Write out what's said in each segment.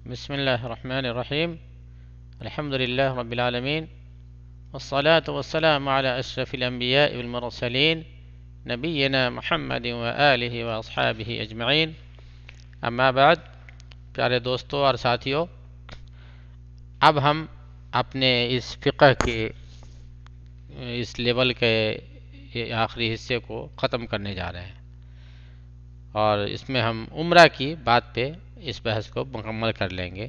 بسم الله الرحمن الرحيم. الحمد لله رب العالمين، والصلاة والسلام على أشرف الأنبياء والمرسلين نبينا محمد وآلہ وأصحابہ اجمعین. اما بعد، پیارے دوستوں اور ساتھیوں، اب ہم اپنے اس فقہ کے اس لیول کے آخری حصے کو ختم کرنے جا رہے ہیں، اور اس میں ہم عمرہ کی بات پہ اس بحث کو مکمل کر لیں گے.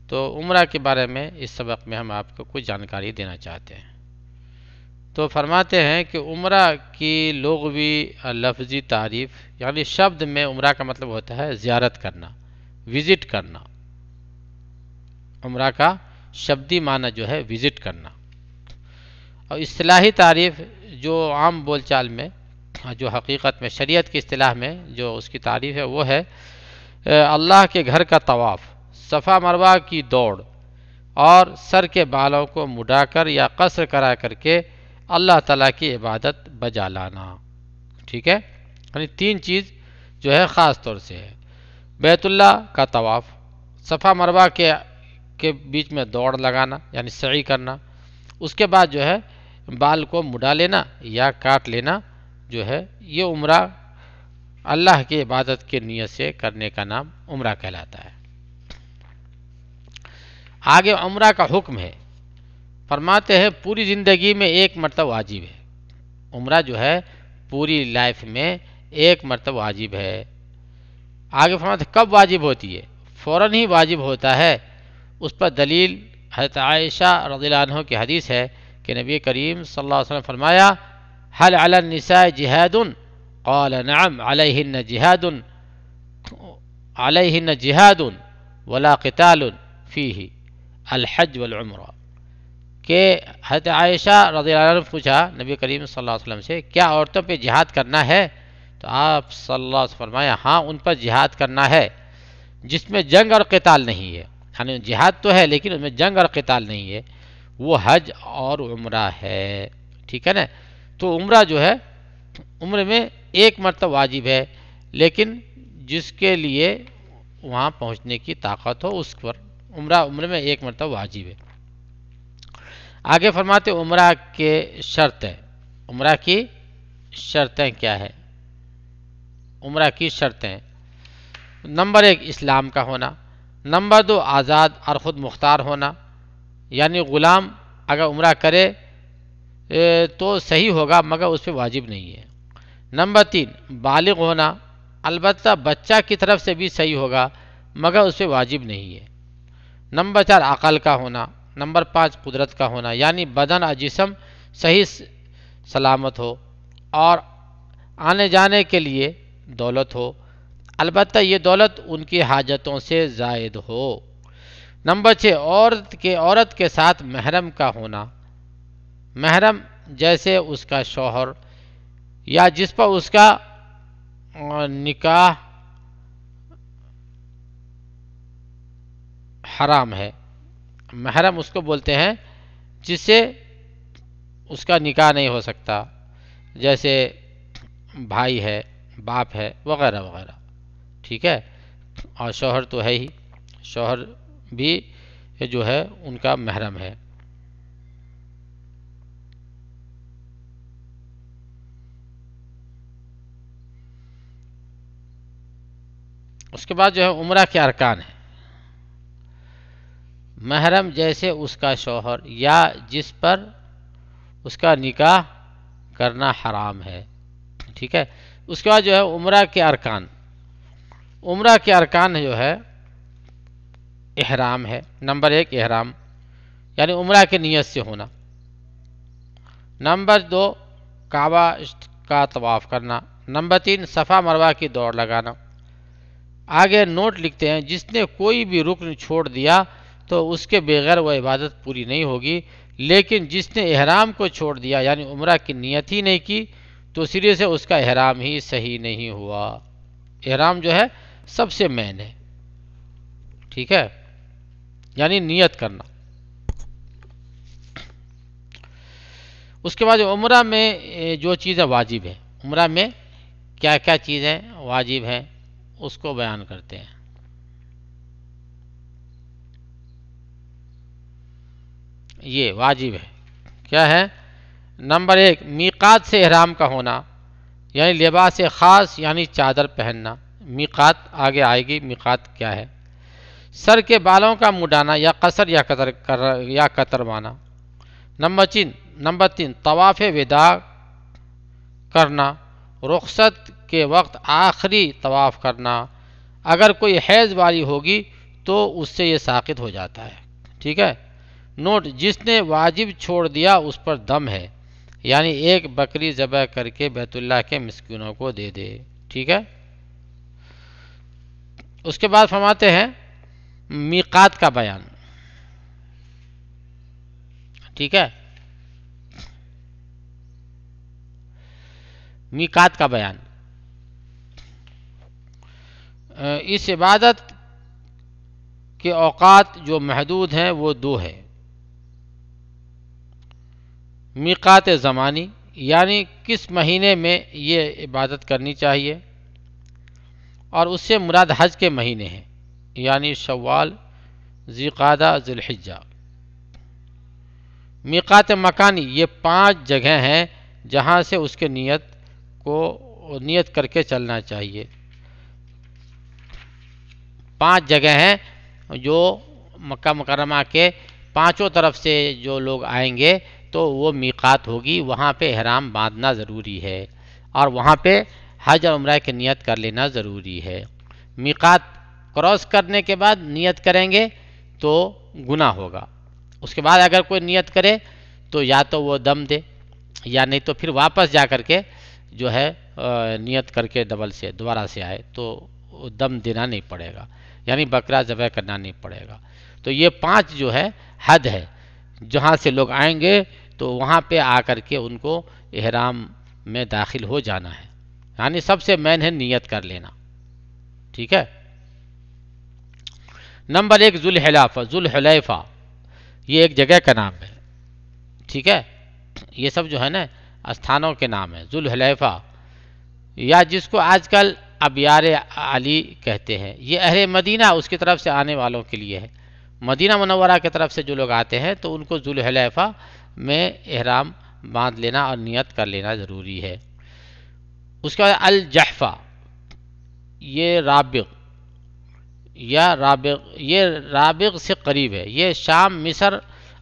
تو عمرہ کے بارے میں اس سبق میں ہم آپ کو کچھ جانکاری دینا چاہتے ہیں. تو فرماتے ہیں کہ عمرہ کی لغوی لفظی تعریف، یعنی شبد میں عمرہ کا مطلب ہوتا ہے زیارت کرنا، وزٹ کرنا. عمرہ کا شبدی معنی جو ہے وزٹ کرنا. اور اصطلاحی تعریف جو عام بول چال میں، جو حقیقت میں شریعت کی اصطلاح میں جو اس کی تعریف ہے، وہ ہے اللہ کے گھر کا طواف، صفا مروہ کی دوڑ، اور سر کے بالوں کو مڈا کر یا قصر کرا کر کے اللہ تعالیٰ کی عبادت بجا لانا. ٹھیک ہے، یعنی تین چیز جو ہے خاص طور سے ہے: بیت اللہ کا طواف، صفا مروہ کے بیچ میں دوڑ لگانا یعنی سعی کرنا، اس کے بعد جو ہے بال کو مڈا لینا یا کاٹ لینا، جو ہے یہ عمرہ اللہ کی عبادت کی نیت سے کرنے کا نام عمرہ کہلاتا ہے. آگے عمرہ کا حکم ہے. فرماتے ہیں پوری زندگی میں ایک مرتبہ واجب ہے. عمرہ جو ہے پوری لائف میں ایک مرتبہ واجب ہے. آگے فرماتے ہیں کب واجب ہوتی ہے؟ فوراً ہی واجب ہوتا ہے. اس پر دلیل حضرت عائشہ رضی اللہ عنہ کی حدیث ہے کہ نبی کریم صلی اللہ علیہ وسلم فرمایا: هل على النساء جهاد؟ قال نعم عليهن جهاد ولا قتال فيه الحج والعمرہ. کہ حضرت عائشہ رضی اللہ عنہ نے پوچھا نبی کریم صلی اللہ علیہ وسلم سے، کیا عورتوں پہ جہاد کرنا ہے؟ تو آپ صلی اللہ علیہ وسلم فرمایا ہاں، ان پر جہاد کرنا ہے جس میں جنگ اور قتال نہیں ہے. یعنی جہاد تو ہے لیکن اس میں جنگ اور قتال نہیں ہے، وہ حج اور عمرہ ہے. ٹھیک ہے نا؟ تو عمرہ جو ہے عمرے میں ایک مرتبہ واجب ہے، لیکن جس کے لیے وہاں پہنچنے کی طاقت ہو اس پر عمرے میں ایک مرتبہ واجب ہے. آگے فرماتے عمرہ کے شرطیں. عمرہ کی شرطیں کیا ہے؟ عمرہ کی شرطیں: نمبر 1 اسلام کا ہونا، نمبر 2 آزاد اور خود مختار ہونا، یعنی غلام اگر عمرہ کرے تو صحیح ہوگا مگر اس پہ واجب نہیں ہے. نمبر 3 بالغ ہونا، البتہ بچہ کی طرف سے بھی صحیح ہوگا مگر اس پہ واجب نہیں ہے. نمبر 4 عقل کا ہونا. نمبر 5 قدرت کا ہونا، یعنی بدن اور جسم صحیح سلامت ہو اور آنے جانے کے لیے دولت ہو، البتہ یہ دولت ان کی حاجتوں سے زائد ہو. نمبر 6 عورت کے ساتھ محرم کا ہونا. محرم جیسے اس کا شوہر یا جس پر اس کا نکاح حرام ہے. محرم اس کو بولتے ہیں جس سے اس کا نکاح نہیں ہو سکتا، جیسے بھائی ہے، باپ ہے، وغیرہ وغیرہ. ٹھیک ہے، اور شوہر تو ہے ہی، شوہر بھی جو ہے ان کا محرم ہے. اس کے بعد جو ہے عمرہ کے ارکان ہیں. محرم جیسے اس کا شوہر یا جس پر اس کا نکاح کرنا حرام ہے. ٹھیک ہے، اس کے بعد جو ہے عمرہ کے ارکان. عمرہ کے ارکان جو ہے احرام ہے. نمبر 1 احرام، یعنی عمرہ کی نیت سے ہونا. نمبر 2 کعبہ کا طواف کرنا. نمبر 3 صفا مروہ کی دوڑ لگانا. آگے نوٹ لکھتے ہیں جس نے کوئی بھی رکن چھوڑ دیا تو اس کے بغیر وہ عبادت پوری نہیں ہوگی، لیکن جس نے احرام کو چھوڑ دیا یعنی عمرہ کی نیت ہی نہیں کی تو سرے سے اس کا احرام ہی صحیح نہیں ہوا. احرام جو ہے سب سے مین ہے. ٹھیک ہے، یعنی نیت کرنا. اس کے بعد عمرہ میں جو چیزیں واجب ہیں، عمرہ میں کیا کیا چیزیں واجب ہیں اس کو بیان کرتے ہیں. یہ واجب ہے. کیا ہے؟ نمبر 1 میقات سے احرام کا ہونا، یعنی لباس خاص یعنی چادر پہننا. میقات آگے آئے گی، میقات کیا ہے. سر کے بالوں کا مڈانا یا قصر یا کتروانا. نمبر 3 طواف وداع کرنا، رخصت کے وقت آخری طواف کرنا. اگر کوئی حیض والی ہوگی تو اس سے یہ ساقط ہو جاتا ہے. ٹھیک ہے. نوٹ: جس نے واجب چھوڑ دیا اس پر دم ہے، یعنی ایک بکری ذبح کر کے بیت اللہ کے مسکینوں کو دے دے. ٹھیک ہے. اس کے بعد فرماتے ہیں میقات کا بیان. ٹھیک ہے. میقات کا بیان. اس عبادت کے اوقات جو محدود ہیں وہ 2 ہیں. میقات زمانی، یعنی کس مہینے میں یہ عبادت کرنی چاہیے، اور اس سے مراد حج کے مہینے ہیں، یعنی شوال، ذوالقعدہ، ذوالحجہ. میقات مکانی، یہ 5 جگہیں ہیں جہاں سے اس کے نیت کر کے چلنا چاہیے. 5 جگہ ہیں جو مکہ مکرمہ کے 5 طرف سے جو لوگ آئیں گے تو وہ میقات ہوگی. وہاں پہ احرام باندھنا ضروری ہے اور وہاں پہ حج اور عمرہ کی نیت کر لینا ضروری ہے. میقات کراس کرنے کے بعد نیت کریں گے تو گناہ ہوگا. اس کے بعد اگر کوئی نیت کرے تو یا تو وہ دم دے، یا نہیں تو پھر واپس جا کر کے جو ہے نیت کر کے دوبارہ سے آئے تو دم دینا نہیں پڑے گا، یعنی بکرا ذبح کرنا نہیں پڑے گا. تو یہ 5 جو ہے حد ہے جہاں سے لوگ آئیں گے تو وہاں پہ آ کر کے ان کو احرام میں داخل ہو جانا ہے. یعنی سب سے مین ہے نیت کر لینا. ٹھیک ہے. نمبر 1 ذوالحلیفہ، یہ ایک جگہ کا نام ہے. ٹھیک ہے. یہ سب جو ہے نا استھانوں کے نام ہیں. ذوالحلیفہ، یا جس کو آج کل ابیار علی کہتے ہیں، یہ اہل مدینہ اس کی طرف سے آنے والوں کے لیے ہے. مدینہ منورہ کی طرف سے جو لوگ آتے ہیں تو ان کو ذوالحلیفہ میں احرام باندھ لینا اور نیت کر لینا ضروری ہے. اس کے بعد الجحفہ، یہ رابغ سے قریب ہے. یہ شام، مصر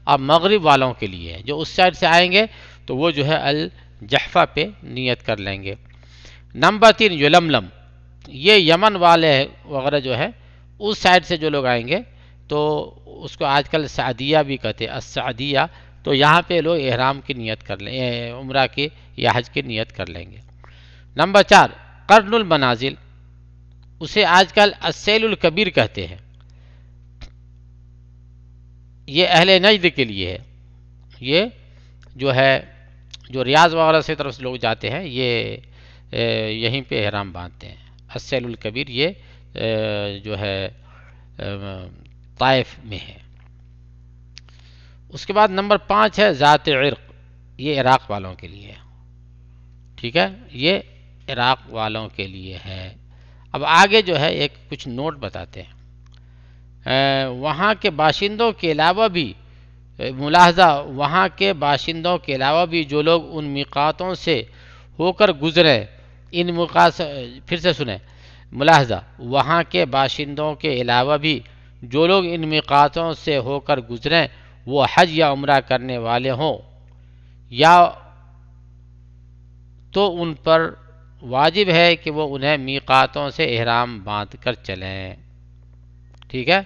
اور مغرب والوں کے لیے ہے. جو اس سائڈ سے آئیں گے تو وہ جو ہے الجحفہ پہ نیت کر لیں گے. نمبر 3 یلملم، یہ یمن والے وغیرہ جو ہے اس سائڈ سے جو لوگ آئیں گے تو اس کو آج کل سعدیہ بھی کہتے ہیں، السعدیہ. تو یہاں پہ لوگ احرام کی نیت کر لیں، عمرہ کی یا حج کی نیت کر لیں گے. نمبر 4 قرن المنازل، اسے آج کل السیل الکبیر کہتے ہیں. یہ اہل نجد کے لیے ہے. یہ جو ہے جو ریاض وغیرہ سے طرف سے لوگ جاتے ہیں یہ یہیں پہ احرام باندھتے ہیں. السیل الکبیر یہ جو ہے طائف میں ہے. اس کے بعد نمبر 5 ہے ذات عرق، یہ عراق والوں کے لیے ہے. ٹھیک ہے. یہ عراق والوں کے لیے ہے. اب آگے جو ہے ایک کچھ نوٹ بتاتے ہیں. وہاں کے باشندوں کے علاوہ بھی ملاحظہ، وہاں کے باشندوں کے علاوہ بھی جو لوگ ان میقاتوں سے ہو کر گزرے، پھر سے سنیں، ملاحظہ، وہاں کے باشندوں کے علاوہ بھی جو لوگ ان میقاتوں سے ہو کر گزریں وہ حج یا عمرہ کرنے والے ہوں یا تو ان پر واجب ہے کہ وہ انہیں میقاتوں سے احرام باندھ کر چلیں. ٹھیک ہے.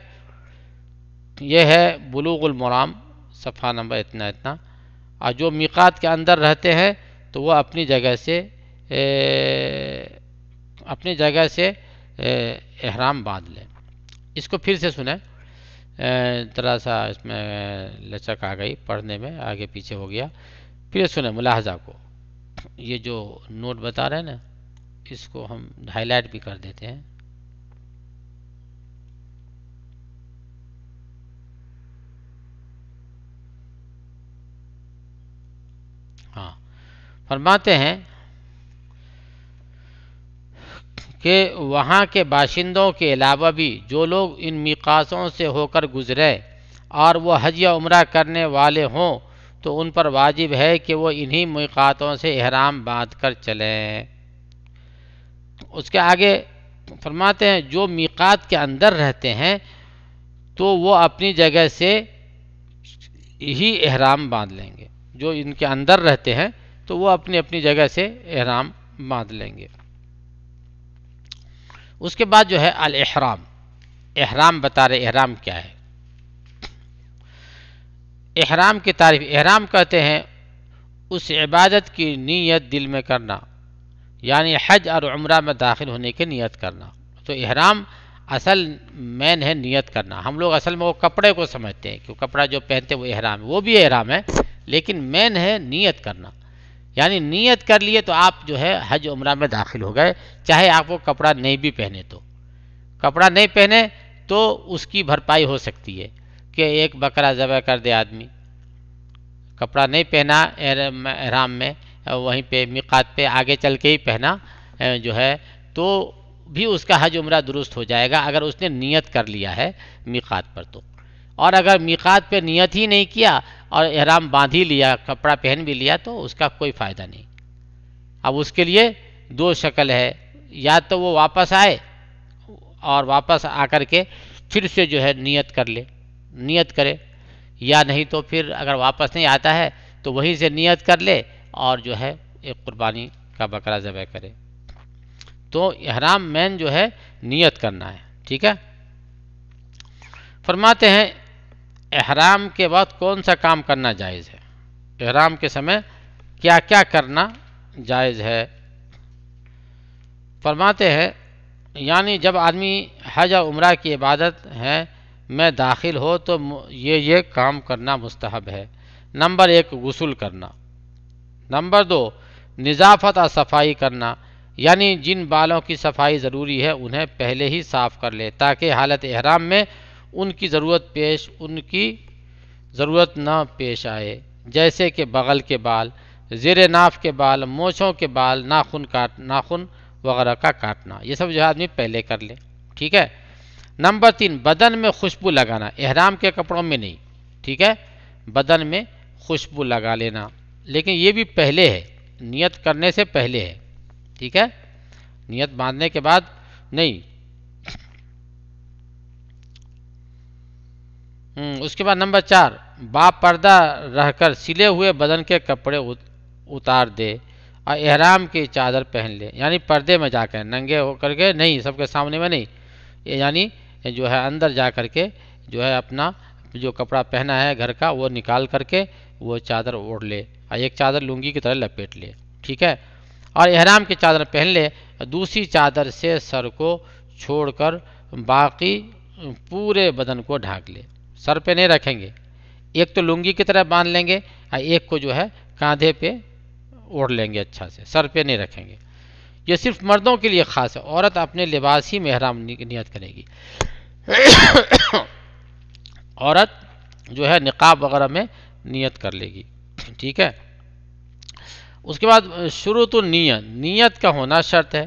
یہ ہے بلوغ المرام، صفحہ نمبر اتنا. اور جو میقات کے اندر رہتے ہیں تو وہ اپنی جگہ سے احرام باندھ لیں. اس کو پھر سے سنیں، ذرا سا اس میں لچک آ گئی پڑھنے میں، آگے پیچھے ہو گیا. پھر سنیں ملاحظہ کو. یہ جو نوٹ بتا رہے ہیں نا اس کو ہم ہائی لائٹ بھی کر دیتے ہیں. ہاں، فرماتے ہیں کہ وہاں کے باشندوں کے علاوہ بھی جو لوگ ان میقاتوں سے ہو کر گزرے اور وہ حج یا عمرہ کرنے والے ہوں تو ان پر واجب ہے کہ وہ انہی میقاتوں سے احرام باندھ کر چلیں۔ اس کے آگے فرماتے ہیں جو میقات کے اندر رہتے ہیں تو وہ اپنی جگہ سے ہی احرام باندھ لیں گے، جو ان کے اندر رہتے ہیں تو وہ اپنی اپنی جگہ سے احرام باندھ لیں گے۔ اس کے بعد جو ہے الاحرام، احرام بتا رہے احرام کیا ہے۔ احرام کی تعریف، احرام کہتے ہیں اس عبادت کی نیت دل میں کرنا، یعنی حج اور عمرہ میں داخل ہونے کی نیت کرنا۔ تو احرام اصل مین ہے نیت کرنا۔ ہم لوگ اصل میں وہ کپڑے کو سمجھتے ہیں کہ وہ کپڑا جو پہنتے ہیں وہ احرام ہے، وہ بھی احرام ہے، لیکن مین ہے نیت کرنا۔ یعنی نیت کر لیے تو آپ جو ہے حج عمرہ میں داخل ہو گئے، چاہے آپ وہ کپڑا نہیں بھی پہنے تو۔ کپڑا نہیں پہنے تو اس کی بھرپائی ہو سکتی ہے کہ ایک بکرا ذبح کر دے آدمی، کپڑا نہیں پہنا احرام میں، وہیں پہ میقات پہ آگے چل کے ہی پہنا جو ہے، تو بھی اس کا حج عمرہ درست ہو جائے گا اگر اس نے نیت کر لیا ہے میقات پر تو۔ اور اگر میقات پہ نیت ہی نہیں کیا اور احرام باندھ ہی لیا، کپڑا پہن بھی لیا، تو اس کا کوئی فائدہ نہیں۔ اب اس کے لیے دو شکل ہے، یا تو وہ واپس آئے اور واپس آ کر کے پھر سے جو ہے نیت کر لے، نیت کرے، یا نہیں تو پھر اگر واپس نہیں آتا ہے تو وہیں سے نیت کر لے اور جو ہے ایک قربانی کا بکرا ذبح کرے۔ تو احرام مین جو ہے نیت کرنا ہے، ٹھیک ہے۔ فرماتے ہیں احرام کے بعد کون سا کام کرنا جائز ہے، احرام کے سمے کیا کیا کرنا جائز ہے۔ فرماتے ہیں یعنی جب آدمی حج اور عمرہ کی عبادت ہے میں داخل ہو تو یہ کام کرنا مستحب ہے۔ نمبر 1 غسل کرنا، نمبر 2 نظافت اور صفائی کرنا، یعنی جن بالوں کی صفائی ضروری ہے انہیں پہلے ہی صاف کر لے تاکہ حالت احرام میں ان کی ضرورت نہ پیش آئے، جیسے کہ بغل کے بال، زیر ناف کے بال، مونچھوں کے بال، ناخن وغیرہ کا کاٹنا، یہ سب جو ہے آدمی پہلے کر لے، ٹھیک ہے۔ نمبر 3 بدن میں خوشبو لگانا، احرام کے کپڑوں میں نہیں، ٹھیک ہے، بدن میں خوشبو لگا لینا، لیکن یہ بھی پہلے ہے، نیت کرنے سے پہلے ہے، ٹھیک ہے، نیت باندھنے کے بعد نہیں۔ اس کے بعد نمبر 4 با پردہ رہ کر سلے ہوئے بدن کے کپڑے اتار دے اور احرام کی چادر پہن لے، یعنی پردے میں جا کر، ننگے ہو کر کے نہیں، سب کے سامنے میں نہیں، یعنی جو ہے اندر جا کر کے جو ہے اپنا جو کپڑا پہنا ہے گھر کا وہ نکال کر کے وہ چادر اوڑھ لے اور ایک چادر لنگی کی طرح لپیٹ لے، ٹھیک ہے، اور احرام کی چادر پہن لے، دوسری چادر سے سر کو چھوڑ کر باقی پورے بدن کو ڈھانک لے، سر پہ نہیں رکھیں گے، ایک تو لنگی کی طرح باندھ لیں گے اور ایک کو جو ہے کاندھے پہ اوڑھ لیں گے اچھا سے، سر پہ نہیں رکھیں گے۔ یہ صرف مردوں کے لیے خاص ہے، عورت اپنے لباس ہی میں احرام نیت کرے گی، عورت جو ہے نقاب وغیرہ میں نیت کر لے گی، ٹھیک ہے۔ اس کے بعد شروط النیت، نیت کا ہونا شرط ہے،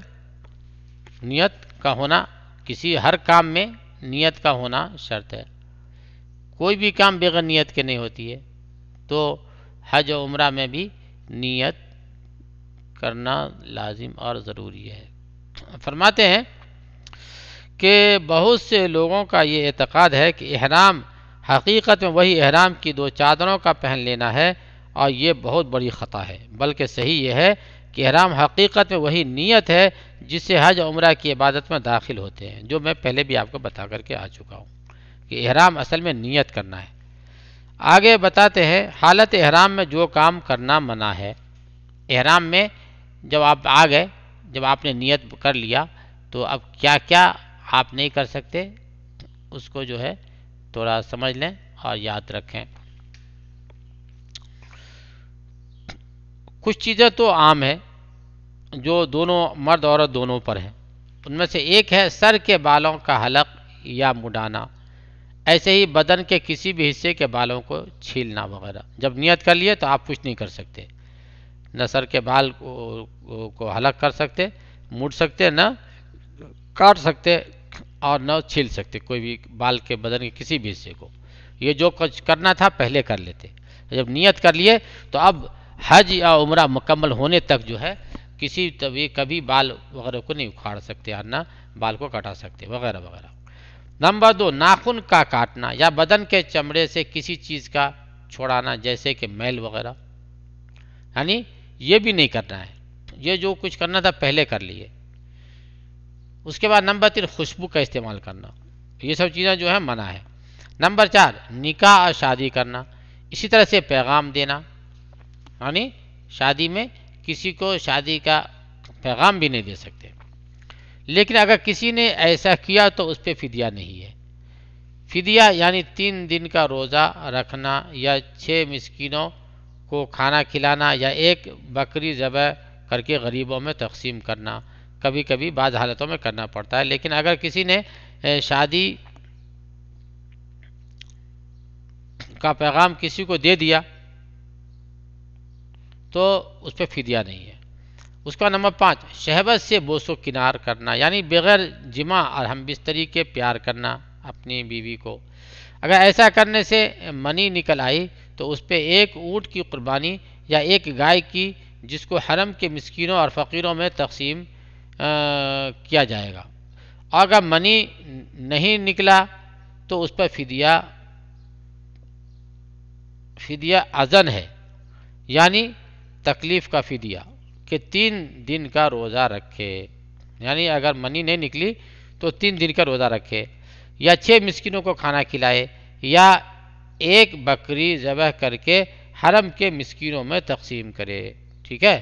نیت کا ہونا کسی ہر کام میں نیت کا ہونا شرط ہے، کوئی بھی کام بغیر نیت کے نہیں ہوتی ہے، تو حج و عمرہ میں بھی نیت کرنا لازم اور ضروری ہے۔ فرماتے ہیں کہ بہت سے لوگوں کا یہ اعتقاد ہے کہ احرام حقیقت میں وہی احرام کی 2 چادروں کا پہن لینا ہے، اور یہ بہت بڑی خطا ہے، بلکہ صحیح یہ ہے کہ احرام حقیقت میں وہی نیت ہے جس سے حج عمرہ کی عبادت میں داخل ہوتے ہیں، جو میں پہلے بھی آپ کو بتا کر کے آ چکا ہوں کہ احرام اصل میں نیت کرنا ہے۔ آگے بتاتے ہیں حالت احرام میں جو کام کرنا منع ہے۔ احرام میں جب آپ آ گئے، جب آپ نے نیت کر لیا تو اب کیا کیا آپ نہیں کر سکتے، اس کو جو ہے تھوڑا سمجھ لیں اور یاد رکھیں۔ کچھ چیزیں تو عام ہیں جو دونوں مرد عورت دونوں پر ہیں، ان میں سے ایک ہے سر کے بالوں کا حلق یا مڈانا، ایسے ہی بدن کے کسی بھی حصے کے بالوں کو چھیلنا وغیرہ۔ جب نیت کر لیے تو آپ کچھ نہیں کر سکتے، نہ سر کے بال کو حلق کر سکتے، مڑ سکتے، نہ کاٹ سکتے اور نہ چھیل سکتے کوئی بھی بال کے بدن کے کسی بھی حصے کو، یہ جو کچھ کرنا تھا پہلے کر لیتے. جب نیت کر لیے تو اب حج یا عمرہ مکمل ہونے تک جو ہے کبھی بال وغیرہ کو نہیں اکھاڑ سکتے اور نہ بال کو کٹا سکتے وغیرہ وغیرہ. نمبر 2 ناخن کا کاٹنا یا بدن کے چمڑے سے کسی چیز کا چھوڑانا جیسے کہ میل وغیرہ، یعنی یہ بھی نہیں کرنا ہے. یہ جو کچھ کرنا تھا پہلے کر لیے. اس کے بعد نمبر 3 خوشبو کا استعمال کرنا، یہ سب چیزیں جو ہے منع ہے. نمبر 4 نکاح اور شادی کرنا، اسی طرح سے پیغام دینا، یعنی شادی میں کسی کو شادی کا پیغام بھی نہیں دے سکتے. لیکن اگر کسی نے ایسا کیا تو اس پہ فدیہ نہیں ہے. فدیہ یعنی 3 دن کا روزہ رکھنا یا 6 مسکینوں کو کھانا کھلانا یا ایک بکری ذبح کر کے غریبوں میں تقسیم کرنا. کبھی کبھی بعض حالتوں میں کرنا پڑتا ہے. لیکن اگر کسی نے شادی کا پیغام کسی کو دے دیا تو اس پہ فدیہ نہیں ہے. اس کا نمبر 5 شہوت سے بوس و کنار کرنا، یعنی بغیر جماع اور ہم بستری کے پیار کرنا اپنی بیوی کو. اگر ایسا کرنے سے منی نکل آئی تو اس پہ ایک اونٹ کی قربانی یا ایک گائے کی جس کو حرم کے مسکینوں اور فقیروں میں تقسیم کیا جائے گا. اگر منی نہیں نکلا تو اس پر فدیہ اذن ہے، یعنی تکلیف کا فدیہ کہ 3 دن کا روزہ رکھے. یعنی اگر منی نہیں نکلی تو 3 دن کا روزہ رکھے یا 6 مسکینوں کو کھانا کھلائے یا ایک بکری ذبح کر کے حرم کے مسکینوں میں تقسیم کرے. ٹھیک ہے.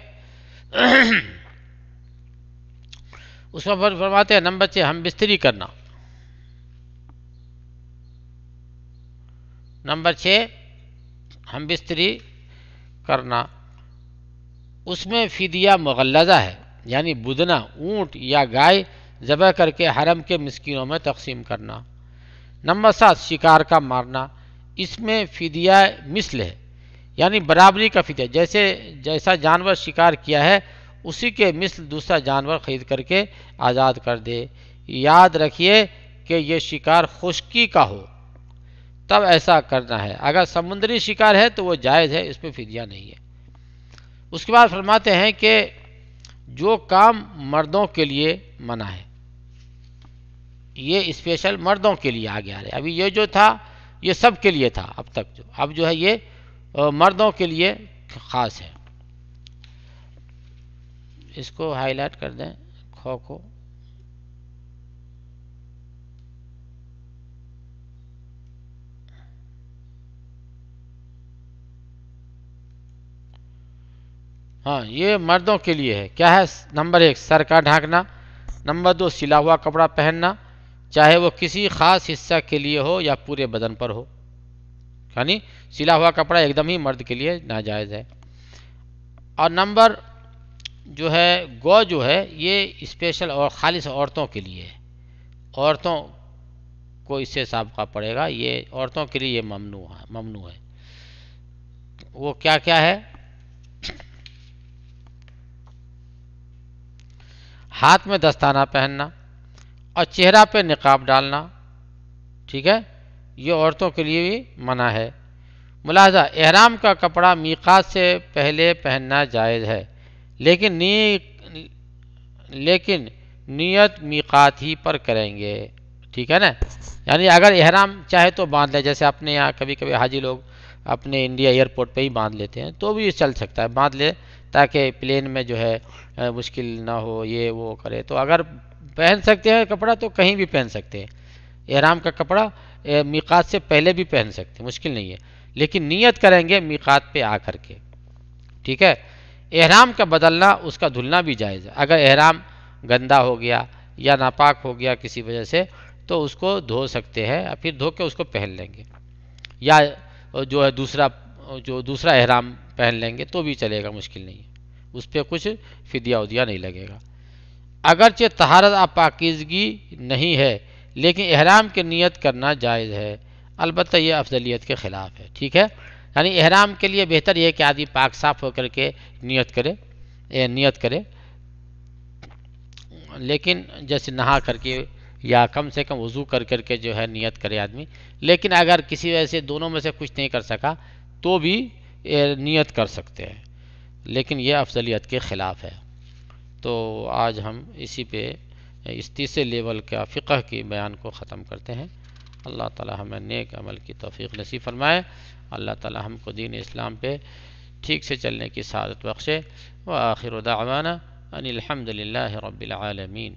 اس کا فرماتے ہیں نمبر 6 ہم بستری کرنا. نمبر 6 ہم بستری کرنا، اس میں فدیہ مغلظہ ہے، یعنی بدنا اونٹ یا گائے ذبح کر کے حرم کے مسکینوں میں تقسیم کرنا. نمبر 7 شکار کا مارنا، اس میں فدیہ مثل ہے، یعنی برابری کا فدیہ، جیسا جانور شکار کیا ہے اسی کے مثل دوسرا جانور خرید کر کے آزاد کر دے. یاد رکھیے کہ یہ شکار خشکی کا ہو تب ایسا کرنا ہے. اگر سمندری شکار ہے تو وہ جائز ہے، اس پہ فدیہ نہیں ہے. اس کے بعد فرماتے ہیں کہ جو کام مردوں کے لیے منع ہے، یہ اسپیشل مردوں کے لیے آگے آ رہے. ابھی یہ جو تھا یہ سب کے لیے تھا اب تک، اب جو ہے یہ مردوں کے لیے خاص ہے. اس کو ہائی لائٹ کر دیں کھو کو. ہاں یہ مردوں کے لیے ہے. کیا ہے؟ نمبر 1 سر کا ڈھانکنا. نمبر 2 سلا ہوا کپڑا پہننا، چاہے وہ کسی خاص حصہ کے لیے ہو یا پورے بدن پر ہو. یعنی سلا ہوا کپڑا ایک دم ہی مرد کے لیے ناجائز ہے. اور نمبر جو ہے جو ہے یہ اسپیشل اور خالص عورتوں کے لیے ہے. عورتوں کو اس سے سابقہ پڑے گا، یہ عورتوں کے لیے یہ ممنوع ہے. وہ کیا کیا ہے؟ ہاتھ میں دستانہ پہننا اور چہرہ پہ نقاب ڈالنا. ٹھیک ہے، یہ عورتوں کے لیے بھی منع ہے. ملاحظہ احرام کا کپڑا میقات سے پہلے پہننا جائز ہے، لیکن نیت میقات ہی پر کریں گے. ٹھیک ہے نا. یعنی اگر احرام چاہے تو باندھ لے، جیسے اپنے یہاں کبھی کبھی حاجی لوگ اپنے انڈیا ایئرپورٹ پہ ہی باندھ لیتے ہیں تو بھی چل سکتا ہے، باندھ لے تاکہ پلین میں جو ہے مشکل نہ ہو، یہ وہ کرے. تو اگر پہن سکتے ہیں کپڑا تو کہیں بھی پہن سکتے ہیں. احرام کا کپڑا میقات سے پہلے بھی پہن سکتے ہیں، مشکل نہیں ہے، لیکن نیت کریں گے میقات پہ آ کر کے. ٹھیک ہے. احرام کا بدلنا، اس کا دھلنا بھی جائز ہے. اگر احرام گندا ہو گیا یا ناپاک ہو گیا کسی وجہ سے تو اس کو دھو سکتے ہیں، پھر دھو کے اس کو پہن لیں گے، یا جو ہے دوسرا احرام پہن لیں گے تو بھی چلے گا، مشکل نہیں ہے. اس پہ کچھ فدیہ ودیہ نہیں لگے گا. اگرچہ طہارت اور پاکیزگی نہیں ہے لیکن احرام کی نیت کرنا جائز ہے، البتہ یہ افضلیت کے خلاف ہے. ٹھیک ہے. یعنی احرام کے لیے بہتر یہ ہے کہ آدمی پاک صاف ہو کر کے نیت کرے، لیکن جیسے نہا کر کے یا کم سے کم وضو کر کر کے جو ہے نیت کرے آدمی. لیکن اگر کسی وجہ سے دونوں میں سے کچھ نہیں کر سکا تو بھی نیت کر سکتے ہیں، لیکن یہ افضلیت کے خلاف ہے. تو آج ہم اسی پہ اس تیسرے لیول کا فقہ کی بیان کو ختم کرتے ہیں. اللہ تعالی ہمیں نیک عمل کی توفیق نصیب فرمائے. اللہ تعالی ہم کو دین اسلام پہ ٹھیک سے چلنے کی سعادت بخشے. وآخر دعوانا ان الحمد للہ رب العالمین.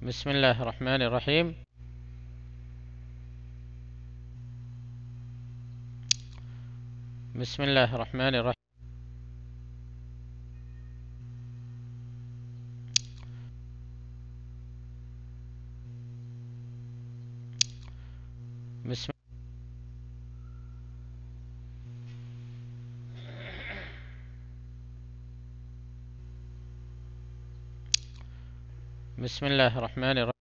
بسم الله الرحمن الرحيم. بسم الله الرحمن الرحيم. بسم بسم الله الرحمن الرحيم.